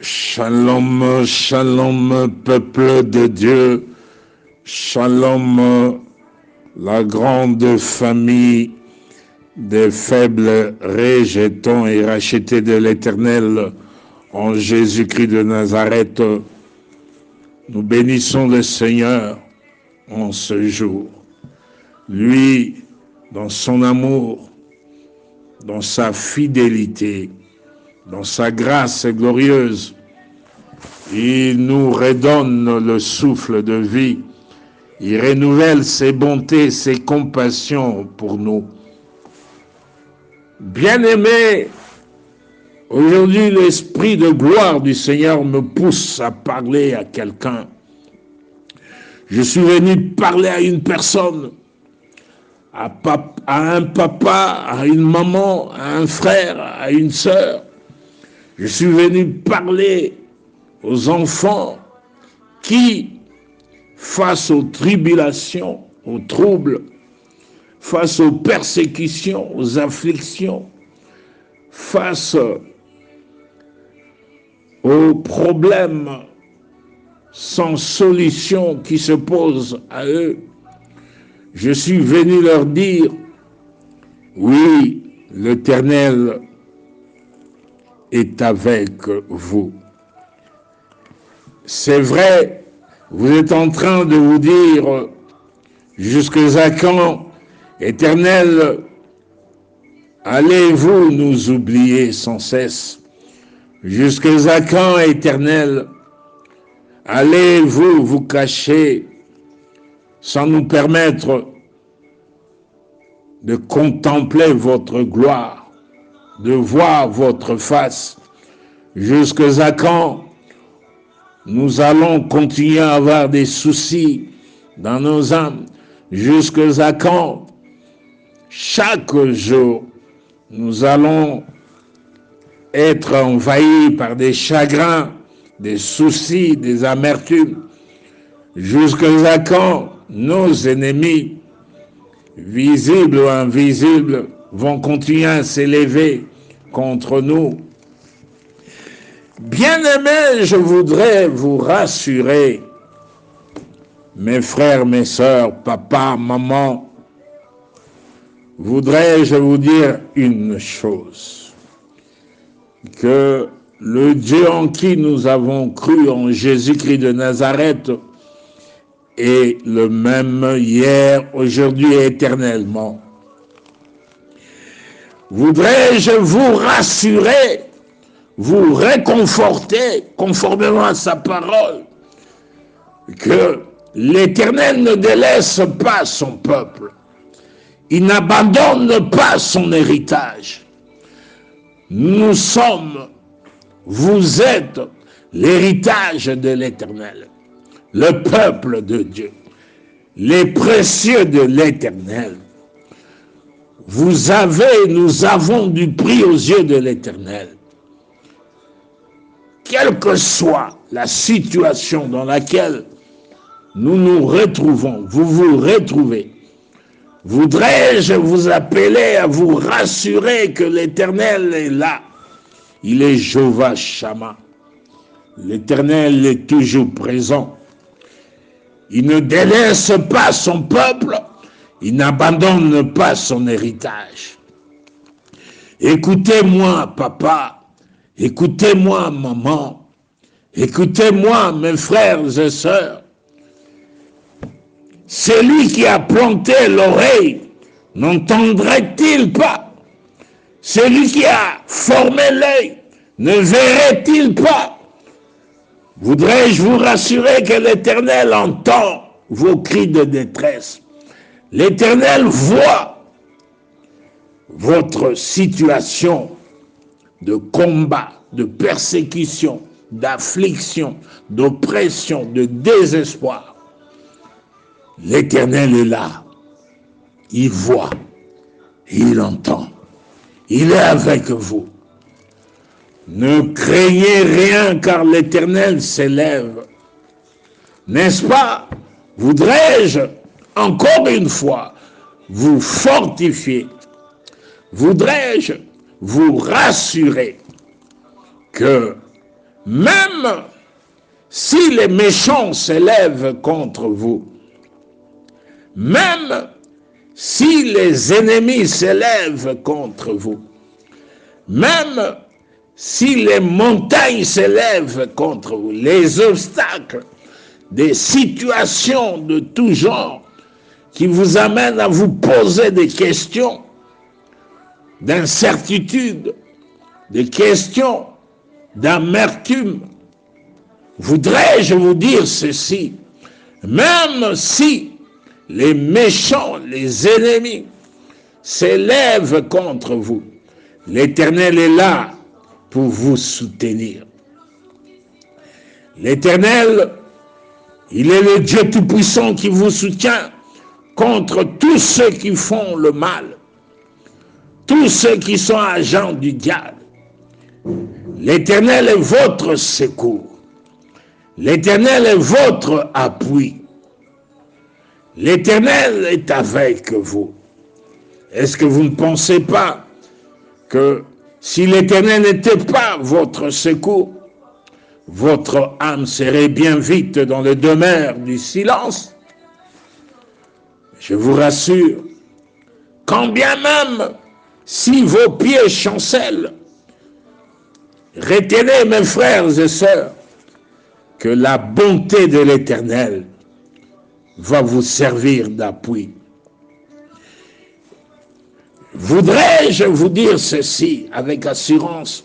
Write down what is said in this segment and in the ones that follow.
Shalom, shalom, peuple de Dieu. Shalom, la grande famille des faibles rejetons et rachetés de l'Éternel en Jésus-Christ de Nazareth. Nous bénissons le Seigneur en ce jour. Lui, dans son amour, dans sa fidélité, dans sa grâce glorieuse, il nous redonne le souffle de vie. Il renouvelle ses bontés, ses compassions pour nous. Bien-aimés, aujourd'hui l'esprit de gloire du Seigneur me pousse à parler à quelqu'un. Je suis venu parler à une personne, à un papa, à une maman, à un frère, à une sœur. Je suis venu parler aux enfants qui, face aux tribulations, aux troubles, face aux persécutions, aux afflictions, face aux problèmes sans solution qui se posent à eux, je suis venu leur dire, oui, l'Éternel est avec vous. C'est vrai, vous êtes en train de vous dire, jusqu'à quand, Éternel, allez-vous nous oublier sans cesse? Jusqu'à quand, Éternel, allez-vous vous cacher sans nous permettre de contempler votre gloire, de voir votre face? Jusqu'à quand nous allons continuer à avoir des soucis dans nos âmes? Jusqu'à quand chaque jour nous allons être envahis par des chagrins, des soucis, des amertumes? Jusqu'à quand nos ennemis, visibles ou invisibles, vont continuer à s'élever contre nous? Bien-aimés, je voudrais vous rassurer, mes frères, mes sœurs, papa, maman, voudrais-je vous dire une chose, que le Dieu en qui nous avons cru, en Jésus-Christ de Nazareth, est le même hier, aujourd'hui et éternellement. Voudrais-je vous rassurer, vous réconforter, conformément à sa parole, que l'Éternel ne délaisse pas son peuple. Il n'abandonne pas son héritage. Nous sommes, vous êtes l'héritage de l'Éternel, le peuple de Dieu, les précieux de l'Éternel. Vous avez, nous avons du prix aux yeux de l'Éternel. Quelle que soit la situation dans laquelle nous nous retrouvons, vous vous retrouvez, voudrais-je vous appeler à vous rassurer que l'Éternel est là. Il est Jéhovah Shammah. L'Éternel est toujours présent. Il ne délaisse pas son peuple, il n'abandonne pas son héritage. Écoutez-moi, papa, écoutez-moi, maman, écoutez-moi, mes frères et sœurs. Celui qui a planté l'oreille, n'entendrait-il pas? Celui qui a formé l'œil, ne verrait-il pas? Voudrais-je vous rassurer que l'Éternel entend vos cris de détresse. L'Éternel voit votre situation de combat, de persécution, d'affliction, d'oppression, de désespoir. L'Éternel est là. Il voit, il entend. Il est avec vous. Ne craignez rien car l'Éternel s'élève. N'est-ce pas? Voudrais-je encore une fois vous fortifier? Voudrais-je vous rassurer que même si les méchants s'élèvent contre vous, même si les ennemis s'élèvent contre vous, même si les montagnes s'élèvent contre vous, les obstacles, des situations de tout genre qui vous amènent à vous poser des questions d'incertitude, des questions d'amertume, voudrais-je vous dire ceci, même si les méchants, les ennemis s'élèvent contre vous, l'Éternel est là pour vous soutenir. L'Éternel, il est le Dieu Tout-Puissant qui vous soutient contre tous ceux qui font le mal, tous ceux qui sont agents du diable. L'Éternel est votre secours. L'Éternel est votre appui. L'Éternel est avec vous. Est-ce que vous ne pensez pas que si l'Éternel n'était pas votre secours, votre âme serait bien vite dans le demeure du silence? Je vous rassure, quand bien même si vos pieds chancellent, retenez mes frères et sœurs, que la bonté de l'Éternel va vous servir d'appui. Voudrais-je vous dire ceci avec assurance,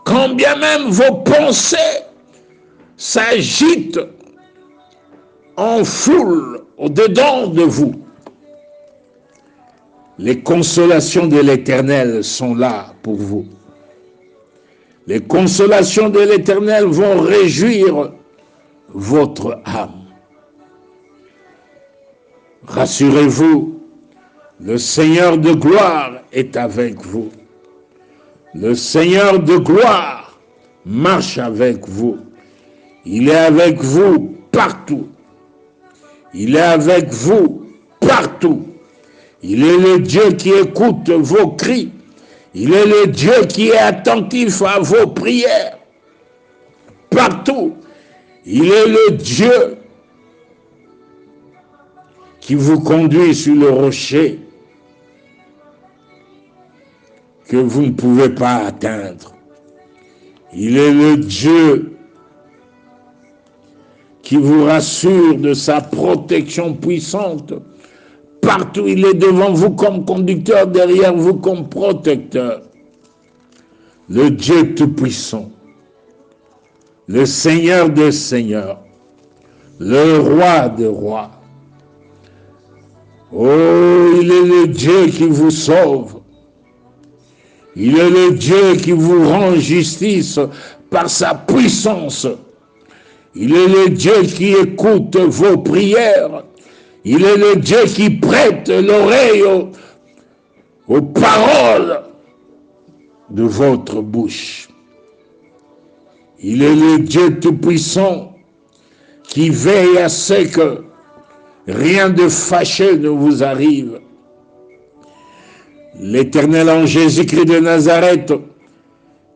quand bien même vos pensées s'agitent en foule au-dedans de vous, les consolations de l'Éternel sont là pour vous. Les consolations de l'Éternel vont réjouir votre âme. Rassurez-vous, le Seigneur de gloire est avec vous. Le Seigneur de gloire marche avec vous. Il est avec vous partout. Il est avec vous partout. Il est le Dieu qui écoute vos cris. Il est le Dieu qui est attentif à vos prières. Partout. Il est le Dieu qui vous conduit sur le rocher que vous ne pouvez pas atteindre. Il est le Dieu qui vous rassure de sa protection puissante. Partout, il est devant vous comme conducteur, derrière vous comme protecteur. Le Dieu Tout-Puissant, le Seigneur des Seigneurs, le Roi des Rois. Oh, il est le Dieu qui vous sauve. Il est le Dieu qui vous rend justice par sa puissance. Il est le Dieu qui écoute vos prières. Il est le Dieu qui prête l'oreille aux paroles de votre bouche. Il est le Dieu Tout-Puissant qui veille à ce que rien de fâcheux ne vous arrive. L'Éternel en Jésus-Christ de Nazareth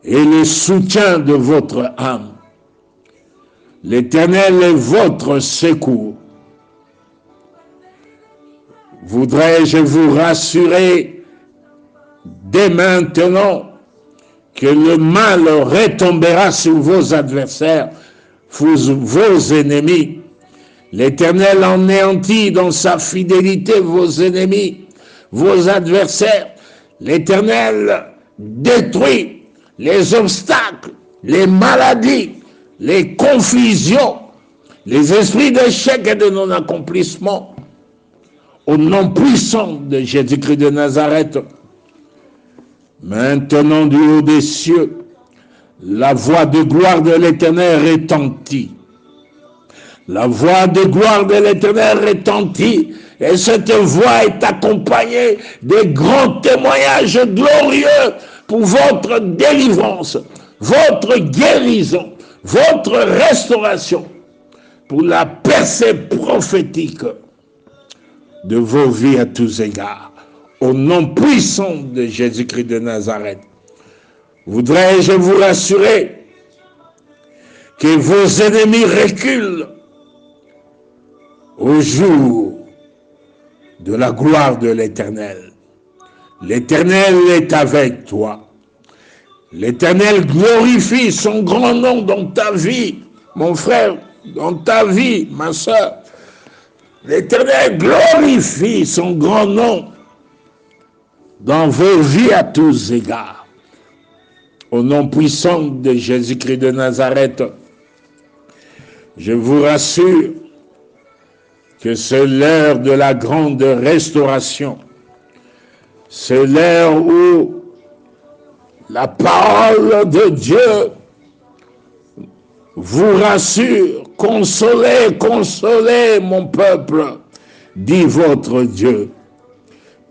est le soutien de votre âme. L'Éternel est votre secours. Voudrais-je vous rassurer dès maintenant que le mal retombera sur vos adversaires, vos ennemis. L'Éternel anéantit dans sa fidélité vos ennemis, vos adversaires. L'Éternel détruit les obstacles, les maladies, les confusions, les esprits d'échec et de non-accomplissement. Au nom puissant de Jésus-Christ de Nazareth, maintenant du haut des cieux, la voix de gloire de l'Éternel retentit. La voix de gloire de l'Éternel retentit, et cette voix est accompagnée de grands témoignages glorieux pour votre délivrance, votre guérison, votre restauration, pour la percée prophétique de vos vies à tous égards. Au nom puissant de Jésus-Christ de Nazareth, voudrais-je vous rassurer que vos ennemis reculent au jour de la gloire de l'Éternel. L'Éternel est avec toi. L'Éternel glorifie son grand nom dans ta vie, mon frère, dans ta vie, ma soeur. L'Éternel glorifie son grand nom dans vos vies à tous égards. Au nom puissant de Jésus-Christ de Nazareth, je vous rassure que c'est l'heure de la grande restauration. C'est l'heure où la parole de Dieu vous rassure. Consolez, consolez mon peuple, dit votre Dieu.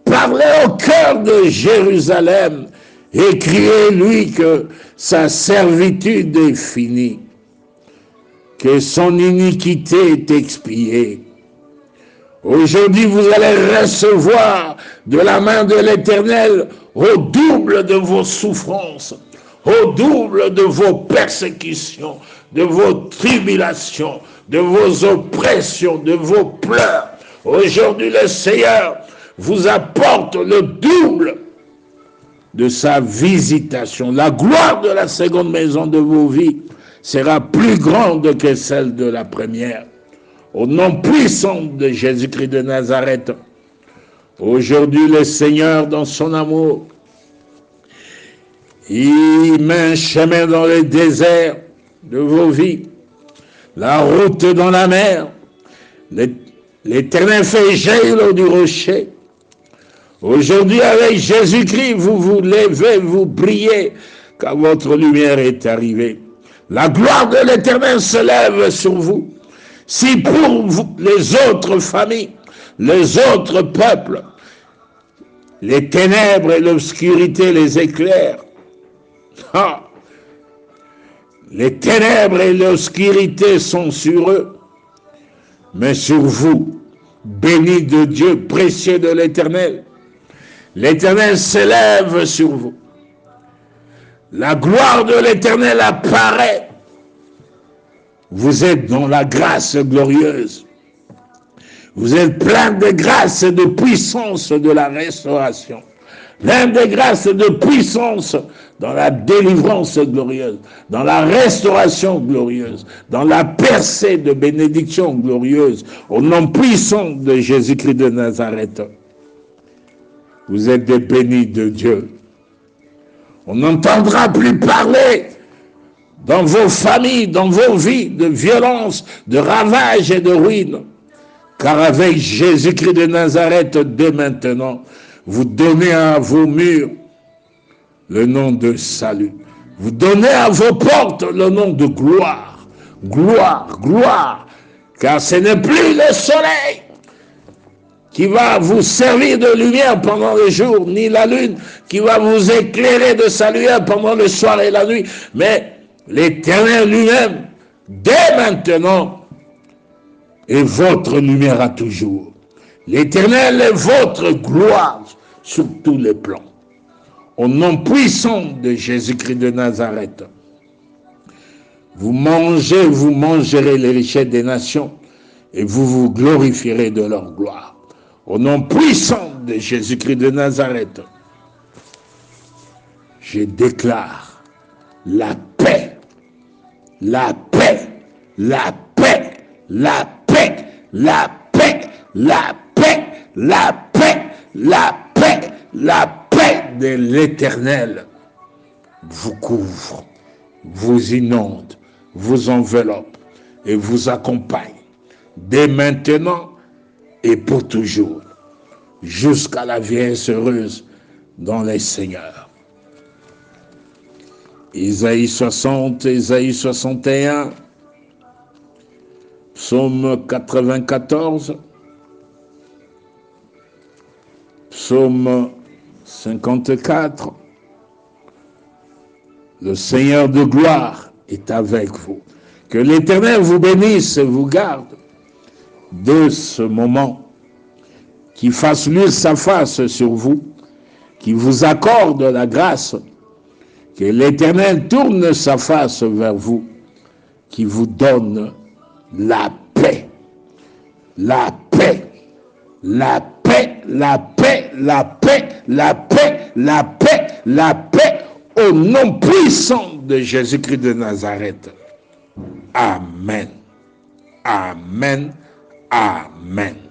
Parlez au cœur de Jérusalem et criez-lui que sa servitude est finie, que son iniquité est expiée. Aujourd'hui, vous allez recevoir de la main de l'Éternel au double de vos souffrances, au double de vos persécutions, de vos tribulations, de vos oppressions, de vos pleurs. Aujourd'hui, le Seigneur vous apporte le double de sa visitation. La gloire de la seconde maison de vos vies sera plus grande que celle de la première. Au nom puissant de Jésus-Christ de Nazareth, aujourd'hui le Seigneur dans son amour, il met un chemin dans le désert de vos vies, la route dans la mer. L'Éternel fait jaillir du rocher. Aujourd'hui, avec Jésus-Christ, vous vous levez, vous brillez, car votre lumière est arrivée. La gloire de l'Éternel se lève sur vous. Si pour vous, les autres familles, les autres peuples, les ténèbres et l'obscurité les éclairent, les ténèbres et l'obscurité sont sur eux, mais sur vous, bénis de Dieu, précieux de l'Éternel, l'Éternel s'élève sur vous. La gloire de l'Éternel apparaît. Vous êtes dans la grâce glorieuse. Vous êtes plein de grâce et de puissance de la restauration. Plein de grâce et de puissance dans la délivrance glorieuse, dans la restauration glorieuse, dans la percée de bénédiction glorieuse, au nom puissant de Jésus-Christ de Nazareth. Vous êtes des bénis de Dieu. On n'entendra plus parler dans vos familles, dans vos vies, de violence, de ravages et de ruines. Car avec Jésus-Christ de Nazareth, dès maintenant, vous donnez à vos murs le nom de salut. Vous donnez à vos portes le nom de gloire. Gloire, gloire. Car ce n'est plus le soleil qui va vous servir de lumière pendant le jour, ni la lune qui va vous éclairer de sa lumière pendant le soir et la nuit, mais l'Éternel lui-même, dès maintenant, est votre lumière à toujours. L'Éternel est votre gloire sur tous les plans. Au nom puissant de Jésus-Christ de Nazareth, vous mangerez les richesses des nations et vous vous glorifierez de leur gloire. Au nom puissant de Jésus-Christ de Nazareth, je déclare la paix, la paix, la paix, la paix, la paix, la paix, la paix, la paix, la paix de l'Éternel vous couvre, vous inonde, vous enveloppe et vous accompagne dès maintenant et pour toujours, jusqu'à la vieillesse heureuse dans les Seigneurs. Isaïe 60, Isaïe 61, Psaume 94, Psaume 54. Le Seigneur de gloire est avec vous. Que l'Éternel vous bénisse et vous garde de ce moment, qui fasse luire sa face sur vous, qui vous accorde la grâce, que l'Éternel tourne sa face vers vous qui vous donne la paix. La paix. La paix, la paix, la paix, la paix, la paix, la paix, au nom puissant de Jésus-Christ de Nazareth. Amen. Amen. Amen.